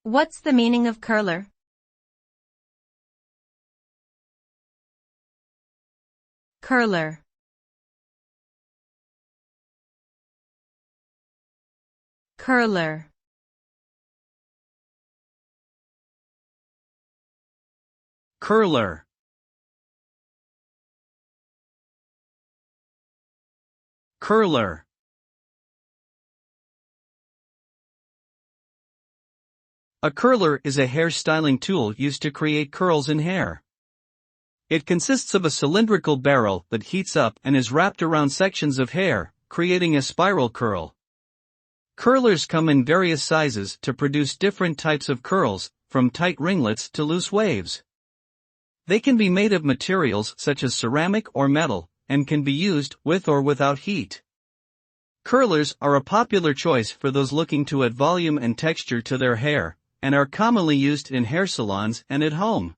What's the meaning of curler? Curler. Curler. Curler. Curler. A curler is a hair styling tool used to create curls in hair. It consists of a cylindrical barrel that heats up and is wrapped around sections of hair, creating a spiral curl. Curlers come in various sizes to produce different types of curls, from tight ringlets to loose waves. They can be made of materials such as ceramic or metal, and can be used with or without heat. Curlers are a popular choice for those looking to add volume and texture to their hair, and are commonly used in hair salons and at home.